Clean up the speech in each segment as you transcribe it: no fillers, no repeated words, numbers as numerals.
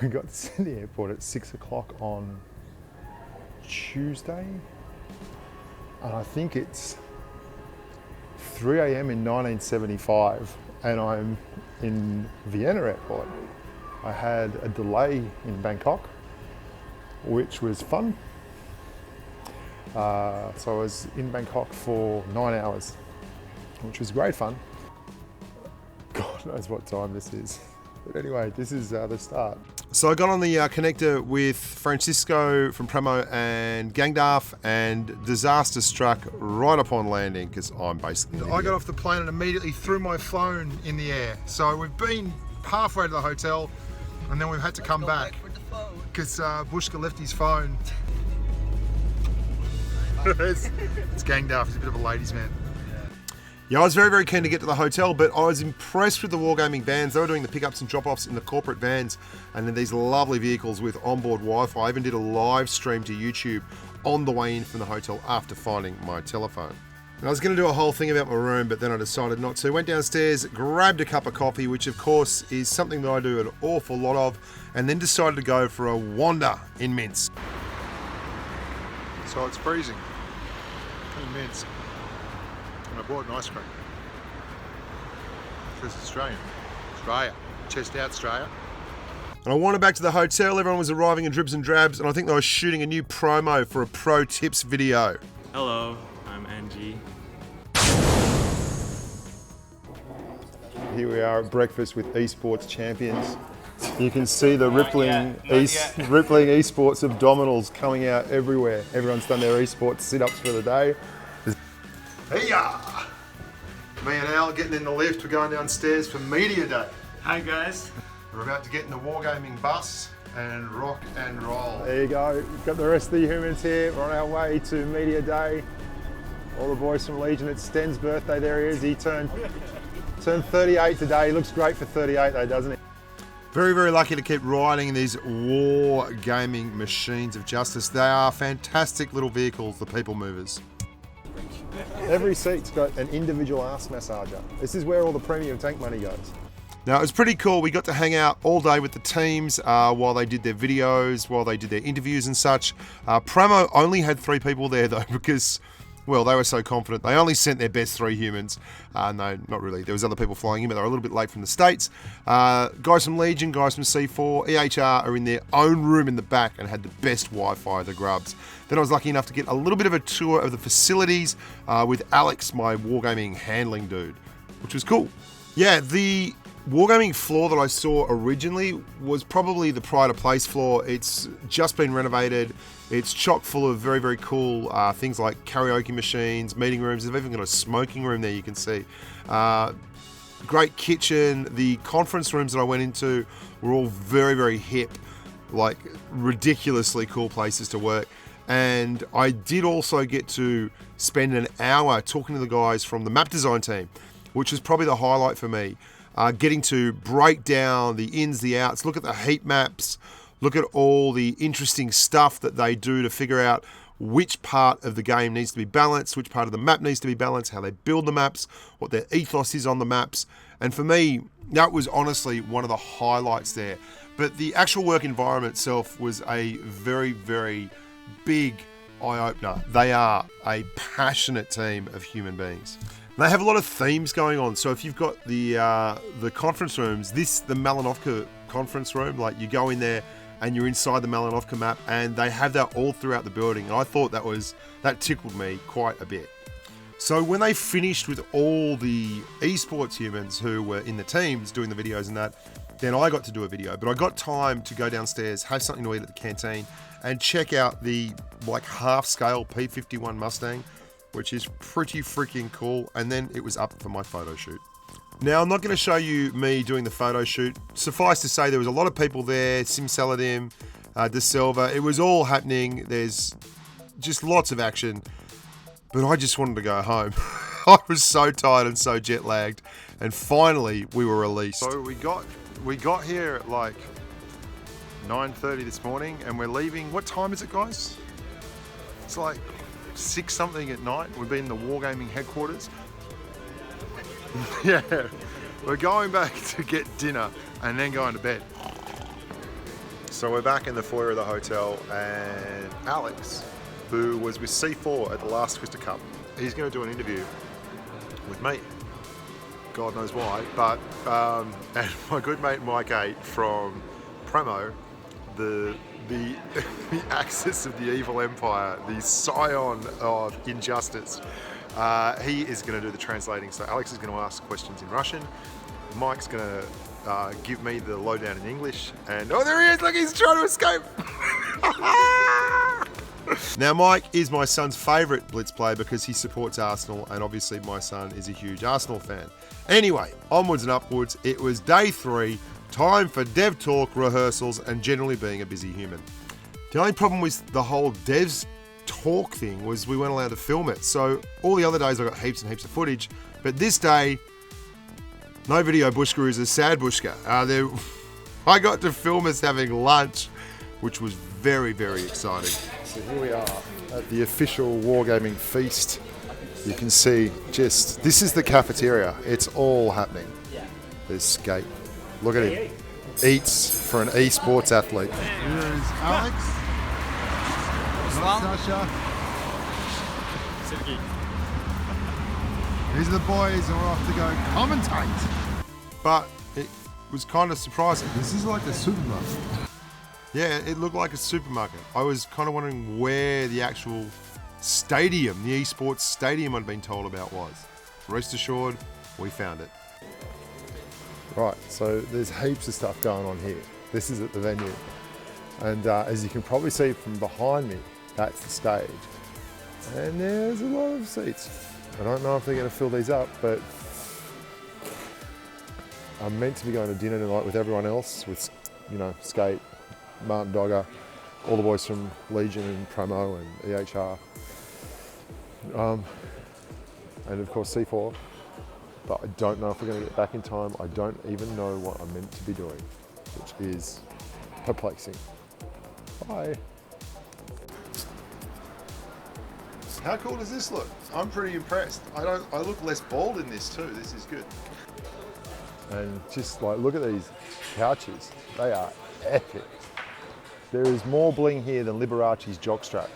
we got to Sydney Airport at 6 o'clock on Tuesday, and I think it's 3 a.m. in 1975, and I'm in Vienna Airport. I had a delay in Bangkok, which was fun. So I was in Bangkok for 9 hours, which was great fun. God knows what time this is. But anyway, this is the start. So I got on the connector with Francisco from Premo and Gangdarf, and disaster struck right upon landing because I'm basically... I got off the plane and immediately threw my phone in the air. So we've been halfway to the hotel and then we've had to come back because Bushka left his phone. It's Gangdarf, he's a bit of a ladies' man. Yeah, I was very, very keen to get to the hotel, but I was impressed with the Wargaming vans. They were doing the pickups and drop-offs in the corporate vans, and then these lovely vehicles with onboard Wi-Fi. I even did a live stream to YouTube on the way in from the hotel after finding my telephone. And I was going to do a whole thing about my room, but then I decided not to. Went downstairs, grabbed a cup of coffee, which of course is something that I do an awful lot of, and then decided to go for a wander in Minsk. So it's freezing in Minsk. And I bought an ice cream. Because it's Australian. Australia. Chest out, Australia. And I wandered back to the hotel. Everyone was arriving in dribs and drabs, and I think they were shooting a new promo for a pro tips video. Hello, I'm Angie. Here we are at breakfast with esports champions. You can see the rippling esports abdominals coming out everywhere. Everyone's done their esports sit-ups for the day. Hey-ya! Me and Al getting in the lift. We're going downstairs for Media Day. Hi guys. We're about to get in the Wargaming bus and rock and roll. There you go. We've got the rest of the humans here. We're on our way to Media Day. All the boys from Legion. It's Sten's birthday. There he is. He turned 38 today. He looks great for 38 though, doesn't he? Very, very lucky to keep riding these Wargaming machines of justice. They are fantastic little vehicles, the people movers. Every seat's got an individual ass massager. This is where all the premium tank money goes. Now, it was pretty cool. We got to hang out all day with the teams while they did their videos, while they did their interviews and such. Pramo only had 3 people there though because, well, they were so confident. They only sent their best 3 humans. No, not really. There was other people flying in, but they were a little bit late from the States. Guys from Legion, guys from C4, EHR are in their own room in the back and had the best Wi-Fi, the grubs. Then I was lucky enough to get a little bit of a tour of the facilities with Alex, my Wargaming handling dude, which was cool. Yeah, the Wargaming floor that I saw originally was probably the Pride of Place floor. It's just been renovated. It's chock full of very, very cool things like karaoke machines, meeting rooms. They've even got a smoking room there, you can see. Great kitchen. The conference rooms that I went into were all very, very hip, like ridiculously cool places to work. And I did also get to spend an hour talking to the guys from the map design team, which was probably the highlight for me. Getting to break down the ins, the outs, look at the heat maps, look at all the interesting stuff that they do to figure out which part of the game needs to be balanced, which part of the map needs to be balanced, how they build the maps, what their ethos is on the maps. And for me, that was honestly one of the highlights there. But the actual work environment itself was a very, very big eye-opener. They are a passionate team of human beings. They have a lot of themes going on. So if you've got the conference rooms, the Malinovka conference room, like you go in there and you're inside the Malinovka map, and they have that all throughout the building. And I thought that tickled me quite a bit. So when they finished with all the esports humans who were in the teams doing the videos and that, then I got to do a video. But I got time to go downstairs, have something to eat at the canteen, and check out the like half-scale P51 Mustang, which is pretty freaking cool. And then it was up for my photo shoot. Now, I'm not going to show you me doing the photo shoot. Suffice to say, there was a lot of people there, Sim Saladim, De Silva. It was all happening. There's just lots of action. But I just wanted to go home. I was so tired and so jet lagged. And finally, we were released. So we got here at like 9:30 this morning, and we're leaving. What time is it, guys? It's like 6 something at night. We've been in the Wargaming headquarters. Yeah, we're going back to get dinner and then going to bed. So we're back in the foyer of the hotel, and Alex, who was with C4 at the last Twister Cup, he's going to do an interview with me. God knows why, but and my good mate Mike 8 from Premo, the the axis of the evil empire, the scion of injustice. He is going to do the translating. So Alex is going to ask questions in Russian. Mike's going to give me the lowdown in English. And oh, there he is! Look, he's trying to escape. Now, Mike is my son's favourite Blitz player because he supports Arsenal, and obviously my son is a huge Arsenal fan. Anyway, onwards and upwards. It was day 3. Time for dev talk, rehearsals, and generally being a busy human. The only problem with the whole devs talk thing was we weren't allowed to film it. So all the other days I got heaps and heaps of footage, but this day, no video. Bushka is a sad Bushka. I got to film us having lunch, which was very, very exciting. So here we are at the official Wargaming feast. You can see this is the cafeteria. It's all happening. There's skate. Look at him. Eats for an esports athlete. Here's Alex. Sasha. These are the boys who are off to go commentate. But it was kind of surprising. This is like a supermarket. Yeah, it looked like a supermarket. I was kind of wondering where the actual stadium, the esports stadium I'd been told about was. Rest assured, we found it. Right, so there's heaps of stuff going on here. This is at the venue. And as you can probably see from behind me, that's the stage. And there's a lot of seats. I don't know if they're going to fill these up, but I'm meant to be going to dinner tonight with everyone else, with, Skate, Martin Dogger, all the boys from Legion and Promo and EHR. And of course C4. But I don't know if we're going to get back in time. I don't even know what I'm meant to be doing, which is perplexing. Bye. How cool does this look? I'm pretty impressed. I look less bald in this too. This is good. And just look at these couches. They are epic. There is more bling here than Liberace's jockstrap.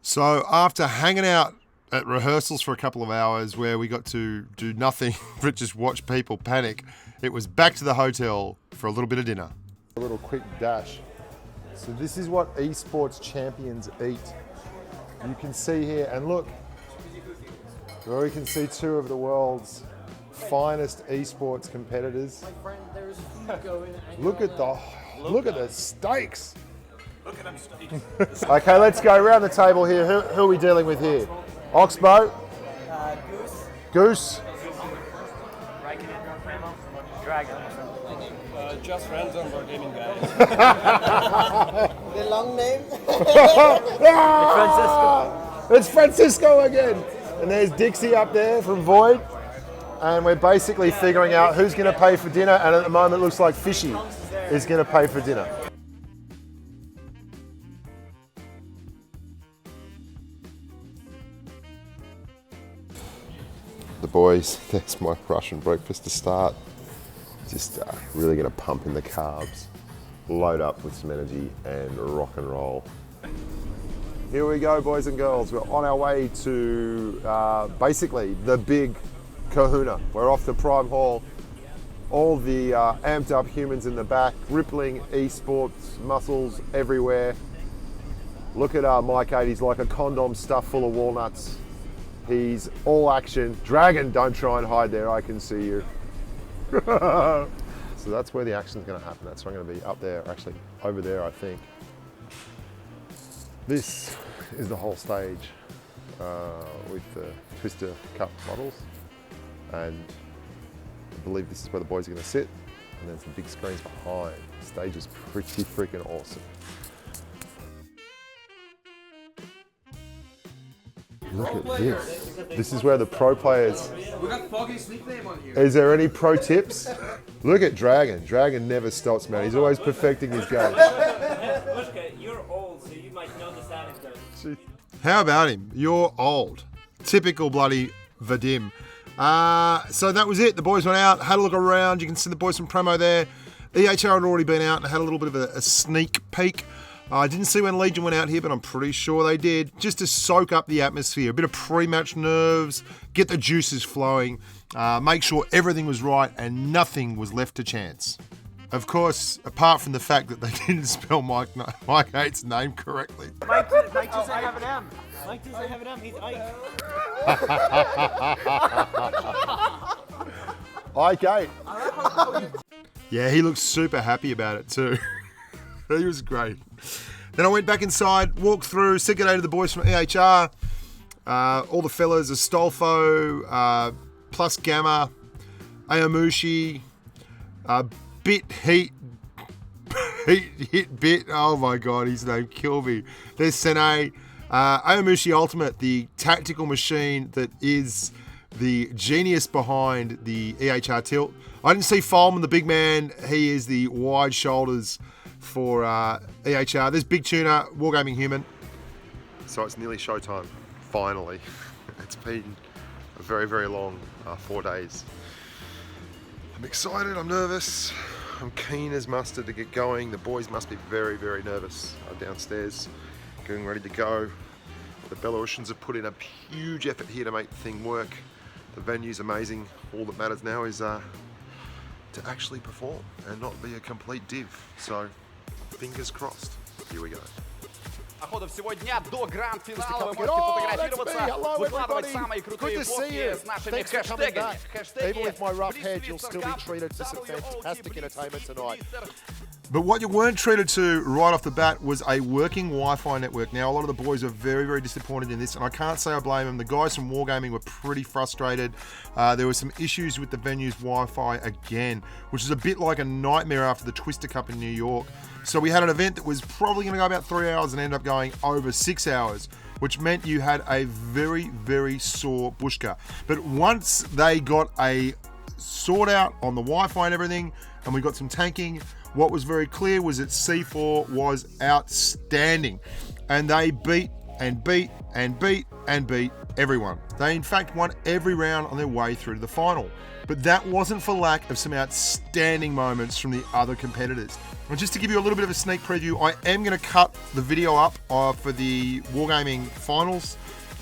So after hanging out at rehearsals for a couple of hours where we got to do nothing but just watch people panic, it was back to the hotel for a little bit of dinner. A little quick dash. So this is what esports champions eat. You can see here, and look, where we can see 2 of the world's finest esports competitors. Look at the steaks. Look at them steaks. Okay, let's go around the table here. Who are we dealing with here? Oxbow? Goose? Dragon. Just friends on Wargaming, guys. The long name? Francisco. It's Francisco again. And there's Dixie up there from Void. And we're basically figuring out who's going to pay for dinner. And at the moment, it looks like Fishy is going to pay for dinner. The boys, there's my Russian breakfast to start. Just really going to pump in the carbs, load up with some energy and rock and roll. Here we go, boys and girls. We're on our way to basically the big kahuna. We're off to Prime Hall. All the amped up humans in the back, rippling esports muscles everywhere. Look at Mike 8, he's like a condom stuffed full of walnuts. He's all action. Dragon, don't try and hide there, I can see you. So that's where the action's going to happen. That's where I'm going to be up there, actually over there, I think. This is the whole stage with the Twister Cup models, and I believe this is where the boys are going to sit, and then some big screens behind. The stage is pretty freaking awesome. Look at this. This is where the pro players... We got Foggy's nickname on here. Is there any pro tips? Look at Dragon. Dragon never stops, man. He's always perfecting his game. Bushka, you're old, so you might know this anecdote. How about him? You're old. Typical bloody Vadim. So that was it. The boys went out, had a look around. You can see the boys from Promo there. EHR had already been out and had a little bit of a sneak peek. I didn't see when Legion went out here, but I'm pretty sure they did, just to soak up the atmosphere, a bit of pre-match nerves, get the juices flowing, make sure everything was right and nothing was left to chance. Of course, apart from the fact that they didn't spell Mike 8's name correctly. Mike doesn't have an M. Mike doesn't have an M. He's Ike. Ike 8. Yeah, he looked super happy about it too. He was great. Then I went back inside, walked through, said good day to the boys from EHR. All the fellas, Astolfo, Plus Gamma, Ayamushi, Bit Heat, Hit Bit. Oh my god, his name killed me. There's Sene, Ayamushi Ultimate, the tactical machine that is the genius behind the EHR tilt. I didn't see Folman, the big man. He is the wide shoulders for EHR. There's Big Tuna, Wargaming Human. So it's nearly showtime, finally. It's been a very, very long 4 days. I'm excited, I'm nervous. I'm keen as mustard to get going. The boys must be very, very nervous downstairs, getting ready to go. The Belarusians have put in a huge effort here to make the thing work. The venue's amazing. All that matters now is to actually perform and not be a complete div. So, fingers crossed. Here we go. Ходов всего дня до гранд-финала. Вы можете фотографироваться, выкладывать самые крутые фотки с нашими хэштегами. Even with my rough head, you'll still be treated to some fantastic entertainment tonight. But what you weren't treated to right off the bat was a working Wi-Fi network. Now, a lot of the boys are very, very disappointed in this, and I can't say I blame them. The guys from Wargaming were pretty frustrated. There were some issues with the venue's Wi-Fi again, which is a bit like a nightmare after the Twister Cup in New York. So we had an event that was probably going to go about 3 hours and ended up going over 6 hours, which meant you had a very, very sore Bushka. But once they got a sort out on the Wi-Fi and everything, and we got some tanking, what was very clear was that C4 was outstanding. And they beat and beat and beat and beat everyone. They in fact won every round on their way through to the final. But that wasn't for lack of some outstanding moments from the other competitors. And just to give you a little bit of a sneak preview, I am going to cut the video up for the Wargaming finals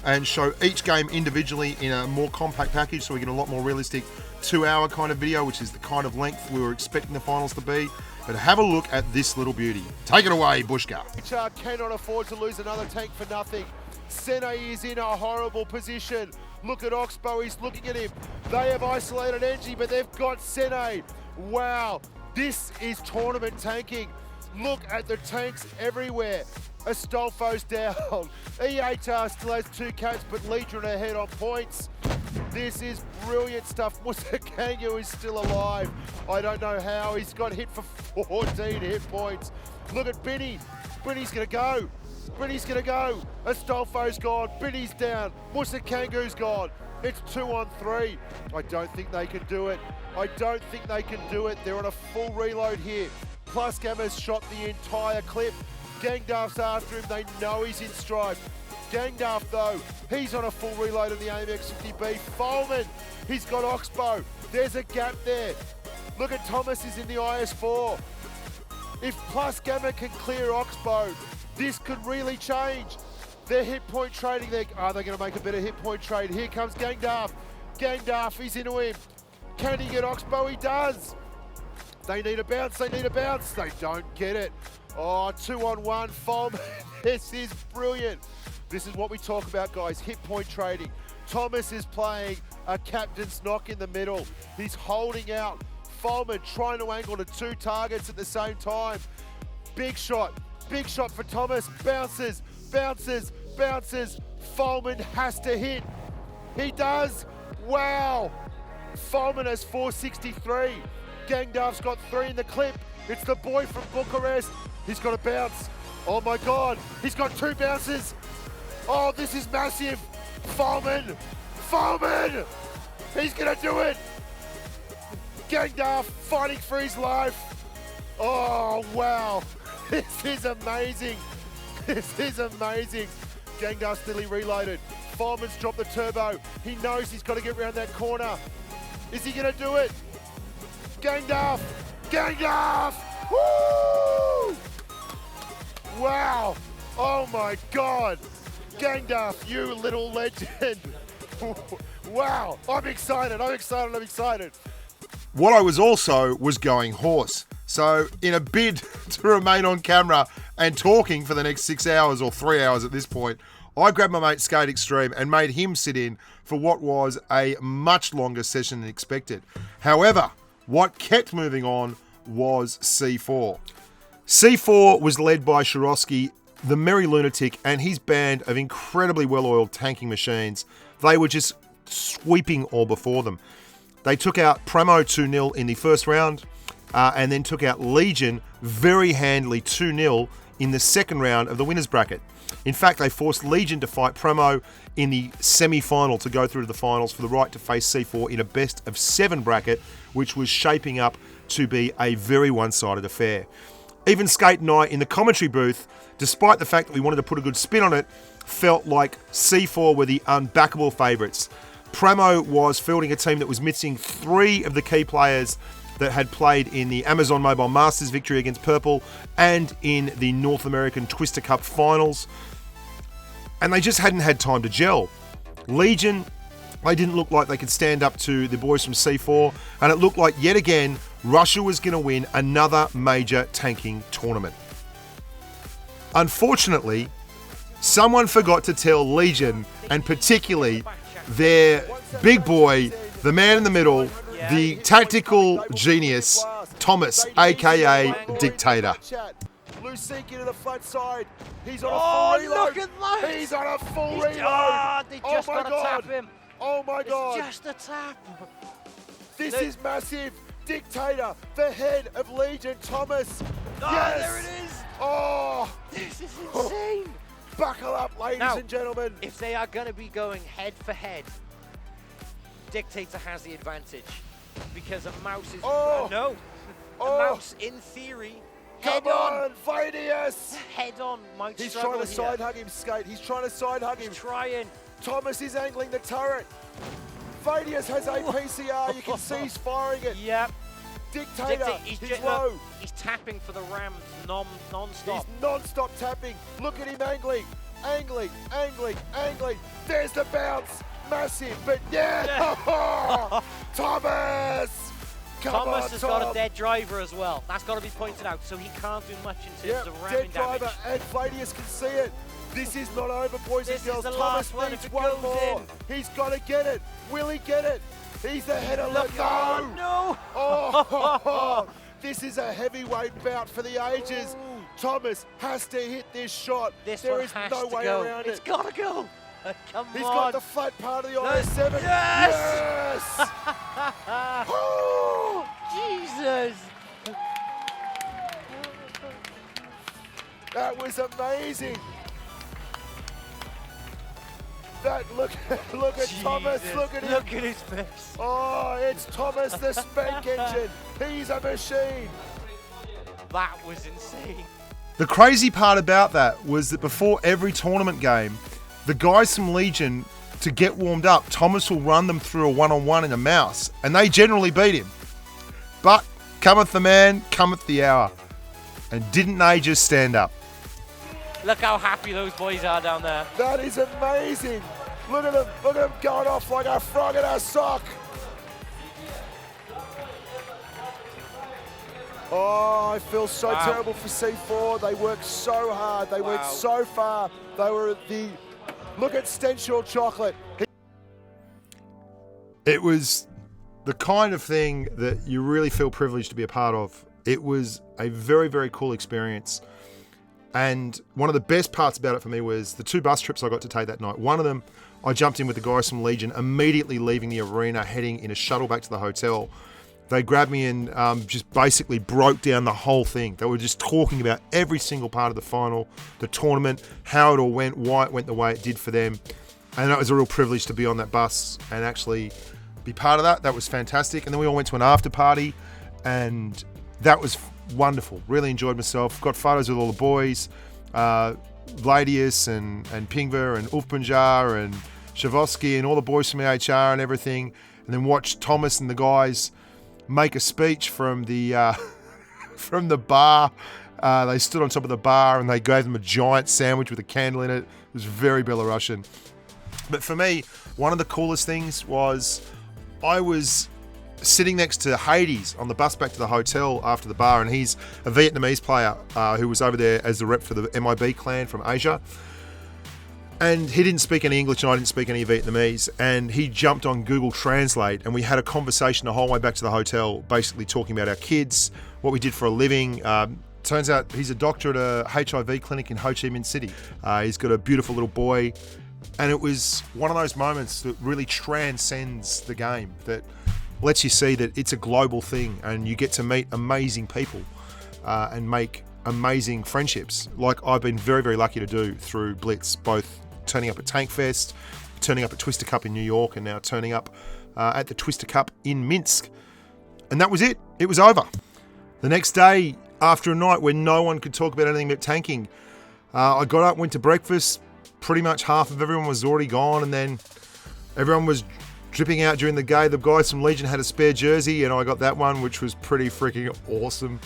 and show each game individually in a more compact package so we get a lot more realistic 2-hour kind of video, which is the kind of length we were expecting the finals to be. But have a look at this little beauty. Take it away, Bushka. EHR cannot afford to lose another tank for nothing. Sene is in a horrible position. Look at Oxbow, he's looking at him. They have isolated energy, but they've got Sene. Wow, this is tournament tanking. Look at the tanks everywhere. Astolfo's down. EHR still has 2 cats, but Legion ahead on points. This is brilliant stuff. Musakangu is still alive. I don't know how. He's got hit for 14 hit points. Look at Binny. Binny's gonna go. Binny's gonna go. Astolfo's gone. Binny's down. Musakangu's gone. It's 2-on-3. I don't think they can do it. I don't think they can do it. They're on a full reload here. Plus Gamma's shot the entire clip. Gangdaff's after him. They know he's in strife. Gangdaff though, he's on a full reload of the AMX-50B. Folman, he's got Oxbow. There's a gap there. Look at Thomas is in the IS-4. If Plus Gamma can clear Oxbow, this could really change. They're hit point trading. Are they going to make a better hit point trade? Here comes Gangdaff. Gangdaff, he's into him. Can he get Oxbow? He does. They need a bounce, they need a bounce. They don't get it. Oh, 2-on-1, Folman. This is brilliant. This is what we talk about, guys, hit point trading. Thomas is playing a captain's knock in the middle. He's holding out. Folman trying to angle to 2 targets at the same time. Big shot for Thomas. Bounces, bounces, bounces. Folman has to hit. He does. Wow. Folman has 463. Gangdaff's got 3 in the clip. It's the boy from Bucharest. He's got a bounce. Oh my God, he's got 2 bounces. Oh, this is massive. Folman, Folman, he's gonna do it. Gangdaff fighting for his life. Oh, wow. This is amazing. This is amazing. Gangdaff's nearly reloaded. Folman's dropped the turbo. He knows he's got to get around that corner. Is he gonna do it? Gangdaff, Gangoff! Woo! Wow! Oh my God! Gangoff, you little legend! Wow! I'm excited, I'm excited, I'm excited. What I was also was going hoarse. So in a bid to remain on camera and talking for the next 6 hours or 3 hours at this point, I grabbed my mate Skate Extreme and made him sit in for what was a much longer session than expected. However, what kept moving on was C4. C4 was led by Shirosky, the Merry Lunatic, and his band of incredibly well-oiled tanking machines. They were just sweeping all before them. They took out Premo 2-0 in the first round, and then took out Legion very handily 2-0 in the second round of the winners bracket. In fact, they forced Legion to fight Premo in the semi-final to go through to the finals for the right to face C4 in a best of 7 bracket, which was shaping up to be a very one-sided affair. Even Skate and I in the commentary booth, despite the fact that we wanted to put a good spin on it, felt like C4 were the unbackable favourites. Premo was fielding a team that was missing 3 of the key players that had played in the Amazon Mobile Masters victory against Purple and in the North American Twister Cup finals. And they just hadn't had time to gel. Legion, they didn't look like they could stand up to the boys from C4, and it looked like yet again Russia was going to win another major tanking tournament. Unfortunately, someone forgot to tell Legion, and particularly their big boy, the man in the middle, the tactical genius, Thomas, aka Dictator. Lusik into the front side. He's on a full reload. Look at that! He's on a full reload. They just oh my got to God. tap him. Oh my God. It's just a tap. This is massive. Dictator, the head of Legion, Thomas. Oh, yes. there it is. Oh, This is insane. buckle up, ladies Now, and gentlemen. If they are going to be going head for head, Dictator has the advantage because a mouse is no. A mouse, in theory, head Come on. on, Vadius. Head on might He's struggle trying to here. side hug him, Skate. He's trying to side hug him. He's trying. Thomas is angling the turret. Vadius has a PCR. You can see he's firing it. Yep. Dictator, He's he's look, low. he's tapping for the Rams non-stop. He's non-stop tapping. Look at him angling, angling, angling, angling. There's the bounce. Massive, but yeah. Thomas! Come Thomas on, has Tom. got a dead driver as well. That's got to be pointed out. So he can't do much in terms of ramming dead driver, damage. and Vadius can see it. This is not over, boys This and girls. is the Thomas last one. needs If it one goes more. in. He's got to get it. Will he get it? He's the head of Look, the no. Oh, this is a heavyweight bout for the ages. Ooh. Thomas has to hit this shot. There one is has no to way go. around It's it. got to go. Come He's on. got the flat part of the IS-7. Yes! Yes! Oh, Jesus. that was amazing. Look at Thomas. Jesus. Look at him. Look at his face. Oh, it's Thomas the Spank Engine. He's a machine. That was insane. The crazy part about that was that before every tournament game, the guys from Legion, to get warmed up, Thomas will run them through a one-on-one in a mouse, and they generally beat him. But cometh the man, cometh the hour. And didn't they just stand up? Look how happy those boys are down there. That is amazing. Look at them going off like a frog in a sock. Oh, I feel so terrible for C4. They worked so hard. They went so far. They were at the... Look at Stenshall Chocolate. It was the kind of thing that you really feel privileged to be a part of. It was a very, very cool experience. And one of the best parts about it for me was the 2 bus trips I got to take that night. One of them, I jumped in with the guys from Legion, immediately leaving the arena, heading in a shuttle back to the hotel. They grabbed me and just basically broke down the whole thing. They were just talking about every single part of the final, the tournament, how it all went, why it went the way it did for them. And that was a real privilege to be on that bus and actually be part of that. That was fantastic. And then we all went to an after party, and that was wonderful. Really enjoyed myself. Got photos with all the boys, Vladius and Pingver and Ufpunjar and Shavosky and all the boys from AHR and everything. And then watched Thomas and the guys make a speech from the from the bar. They stood on top of the bar and they gave them a giant sandwich with a candle in it. It was very Belarusian. But for me, one of the coolest things was I was sitting next to Hades on the bus back to the hotel after the bar, and he's a Vietnamese player who was over there as the rep for the MIB clan from Asia. And he didn't speak any English and I didn't speak any Vietnamese, and he jumped on Google Translate and we had a conversation the whole way back to the hotel, basically talking about our kids, what we did for a living. Turns out he's a doctor at a HIV clinic in Ho Chi Minh City. He's got a beautiful little boy, and it was one of those moments that really transcends the game, that lets you see that it's a global thing and you get to meet amazing people and make amazing friendships, like I've been very, very lucky to do through Blitz, both turning up at Tank Fest, turning up at Twister Cup in New York, and now turning up at the Twister Cup in Minsk. And that was it. It was over. The next day, after a night when no one could talk about anything but tanking, I got up, went to breakfast. Pretty much half of everyone was already gone, and then everyone was dripping out during the day. The guys from Legion had a spare jersey, and I got that one, which was pretty freaking awesome.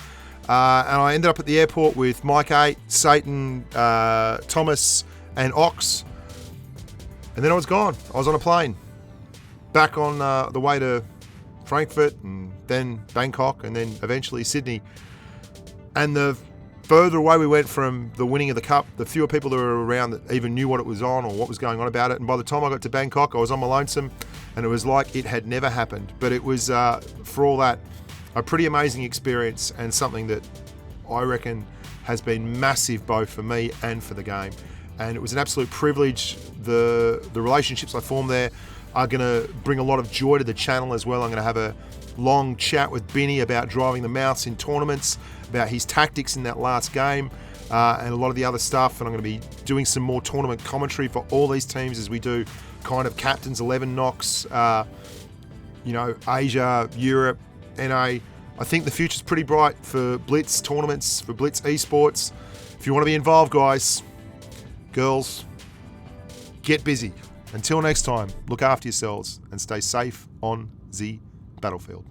And I ended up at the airport with Mike 8, Satan, Thomas, and Ox. And then I was gone. I was on a plane. Back on the way to Frankfurt, and then Bangkok, and then eventually Sydney. And the further away we went from the winning of the cup, the fewer people that were around that even knew what it was on or what was going on about it. And by the time I got to Bangkok, I was on my lonesome, and it was like it had never happened. But it was, for all that, a pretty amazing experience, and something that I reckon has been massive both for me and for the game. And it was an absolute privilege. The relationships I formed there are going to bring a lot of joy to the channel as well. I'm going to have a long chat with Benny about driving the mouse in tournaments, about his tactics in that last game, and a lot of the other stuff. And I'm going to be doing some more tournament commentary for all these teams as we do kind of Captain's 11 knocks, Asia, Europe, NA. I think the future's pretty bright for Blitz tournaments, for Blitz esports. If you want to be involved, guys, girls, get busy. Until next time, look after yourselves and stay safe on the battlefield.